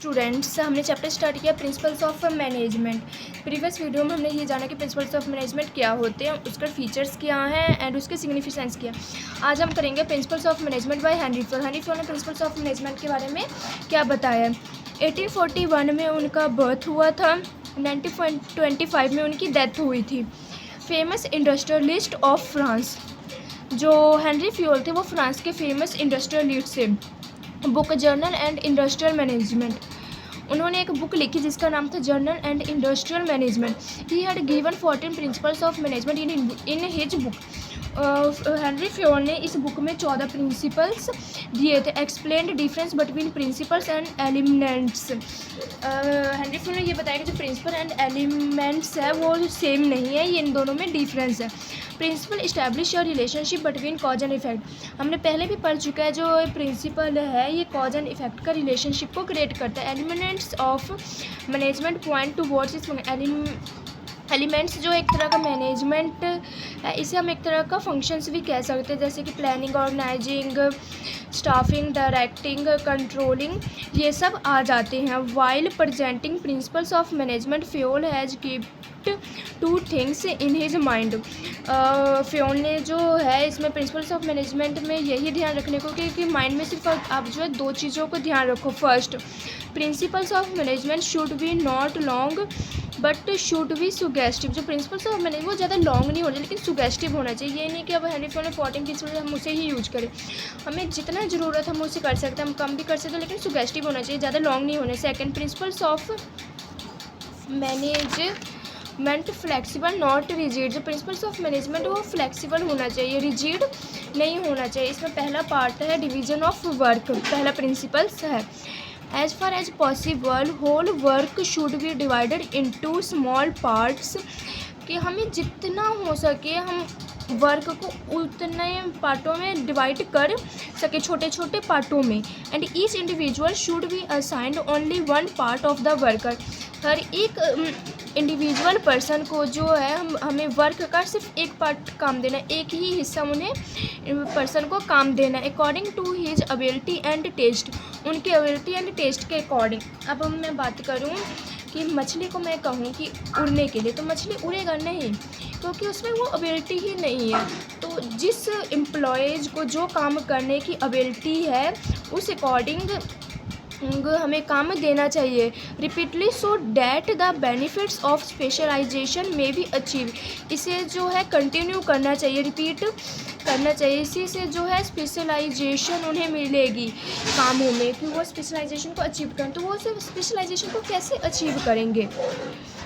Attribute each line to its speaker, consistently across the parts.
Speaker 1: Students, हमने chapter start किया principles of management. Previous video में हमने ये जाना कि प्रिंसिपल्स ऑफ मैनेजमेंट क्या होते हैं, उसका फीचर्स क्या हैं एंड उसके सिग्निफिकेंस क्या। आज हम करेंगे principles of management by Henry Ford. Henry Ford ने प्रिंसिपल्स ऑफ मैनेजमेंट के बारे में क्या बताया है। 1841 में उनका बर्थ हुआ था, 1925 में उनकी डेथ हुई थी। फेमस इंडस्ट्रियलिस्ट ऑफ फ्रांस, जो हेनरी फ्योल थे वो फ्रांस के फेमस इंडस्ट्रियलिस्ट थे। Book journal and industrial management, उन्होंने एक बुक लिखी जिसका नाम था journal and industrial management. He had given 14 principles of management in his book. Henry Fayol ने इस बुक में 14 प्रिंसिपल्स दिए थे। Explained difference between principles and elements. Henry Fayol ने ये बताया कि जो प्रिंसिपल एंड एलिमेंट्स है वो सेम नहीं है, ये इन दोनों में डिफरेंस है। Principle establish your relationship between cause and effect, हमने पहले भी पढ़ चुका है। जो प्रिंसिपल है ये कॉज एंड इफेक्ट का रिलेशनशिप को क्रिएट करता है। Elements of management point towards इस एलिमेंट्स जो एक तरह का मैनेजमेंट है, इसे हम एक तरह का फंक्शंस भी कह सकते हैं, जैसे कि planning, organising, staffing, directing, controlling, ये सब आ जाते हैं। While presenting principles of management Fayol has keeped two things in his mind. Fayol ने जो है इसमें प्रिंसिपल्स ऑफ मैनेजमेंट में यही ध्यान रखने को कि माइंड में सिर्फ आप जो है दो चीज़ों को ध्यान रखो। First, principles of management should be not long but should be suggestive. जो प्रिंसिपल्स ऑफ मैनेजमेंट वो ज़्यादा लॉन्ग नहीं होना चाहिए लेकिन सुगेस्टिव होना चाहिए। ये नहीं कि अब हेनरी फ्योल ने 14 प्रिंसिपल हम उसे ही यूज करें, हमें जितना ज़रूरत है हम उसे कर सकते हैं, हम कम भी कर सकते हैं लेकिन सुगेस्टिव होना चाहिए, ज़्यादा लॉन्ग नहीं होने। Second, principles of management flexible not rigid. जो प्रिंसिपल्स ऑफ मैनेजमेंट वो फ्लेक्सिबल होना चाहिए, रिजिड नहीं होना चाहिए। इसमें पहला पार्ट है डिवीजन ऑफ वर्क, पहला प्रिंसिपल्स है। As far as possible whole work should be divided into small parts, कि हमें जितना हो सके हम वर्क को उतने पार्टों में डिवाइड कर सके, छोटे छोटे पार्टों में। And each individual should be assigned only one part of the worker. हर एक इंडिविजुअल पर्सन को जो है हमें वर्क का सिर्फ एक पार्ट काम देना है, एक ही हिस्सा उन्हें पर्सन को काम देना है, according to his ability and taste, उनके एबिलिटी एंड टेस्ट के अकॉर्डिंग। अब मैं बात करूं कि मछली को मैं कहूं कि उड़ने के लिए, तो मछली उड़ेगा नहीं क्योंकि उसमें वो एबिलिटी ही नहीं है। तो जिस एम्प्लॉयज़ को जो काम करने की एबिलिटी है उस अकॉर्डिंग हमें काम देना चाहिए। Repeatedly so that the benefits of specialisation में भी अचीव, इसे जो है कंटिन्यू करना चाहिए, रिपीट करना चाहिए। इसी से जो है स्पेशलाइजेशन उन्हें मिलेगी कामों में कि वो स्पेशलाइजेशन को अचीव करें। तो वो स्पेशलाइजेशन को कैसे अचीव करेंगे,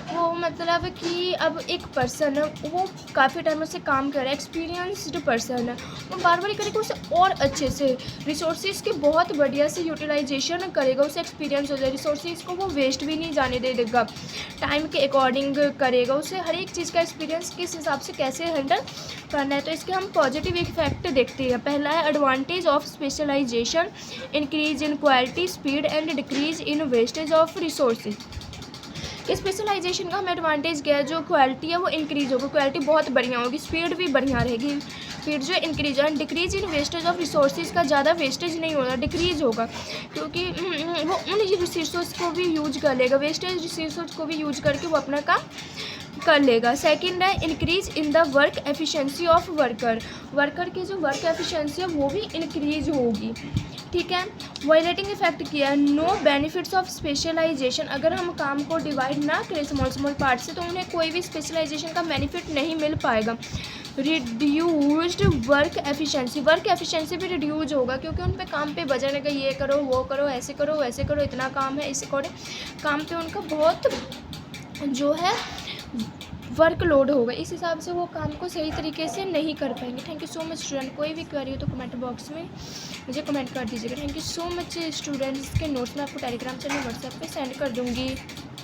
Speaker 1: वो मतलब कि अब एक पर्सन है वो काफ़ी टाइम से काम कर रहा है, एक्सपीरियंस्ड पर्सन है, वो बार बार करेगा उसे और अच्छे से रिसोर्सेज के बहुत बढ़िया से यूटिलाइजेशन करेगा, उसे एक्सपीरियंस हो जाए, रिसोर्सेज को वो वेस्ट भी नहीं जाने दे देगा, टाइम के अकॉर्डिंग करेगा, उसे हर एक चीज़ का एक्सपीरियंस किस हिसाब से कैसे हैंडल करना है। तो इसके हम पॉजिटिव इफेक्ट देखते हैं। पहला है advantage of specialisation, increase in quality, speed and decrease in wastage of resources. Specialisation का हमें एडवांटेज क्या है, जो क्वालिटी है वो इंक्रीज होगी, क्वालिटी बहुत बढ़िया होगी, स्पीड भी बढ़िया रहेगी, स्पीड जो इंक्रीज है। Decrease in wastage of resources का ज़्यादा वेस्टेज नहीं होगा, डिक्रीज होगा क्योंकि वो उन रिसोर्स को भी यूज कर लेगा, वेस्टेज रिसोर्स को भी यूज करके वो अपना काम कर लेगा। सेकंड है increase in the work efficiency of worker की जो वर्क एफिशिएंसी है वो भी इंक्रीज होगी, ठीक है। वायलेटिंग इफेक्ट किया है, नो बेनिफिट्स ऑफ स्पेशलाइजेशन, अगर हम काम को डिवाइड ना करें स्मॉल पार्ट से तो उन्हें कोई भी स्पेशलाइजेशन का बेनिफिट नहीं मिल पाएगा। रिड्यूस्ड वर्क एफिशिएंसी भी रिड्यूज होगा क्योंकि उन पे काम पे वजन रहेगा, ये करो वो करो ऐसे करो वैसे करो, इतना काम है, इस अकॉर्डिंग काम पे उनका बहुत जो है वर्कलोड होगा, इस हिसाब से वो काम को सही तरीके से नहीं कर पाएंगे। Thank you so much student. कोई भी क्वेरी हो तो कमेंट बॉक्स में मुझे कमेंट कर दीजिएगा। Thank you so much students. के नोट्स मैं आपको टेलीग्राम चैनल व्हाट्सएप पे सेंड कर दूँगी।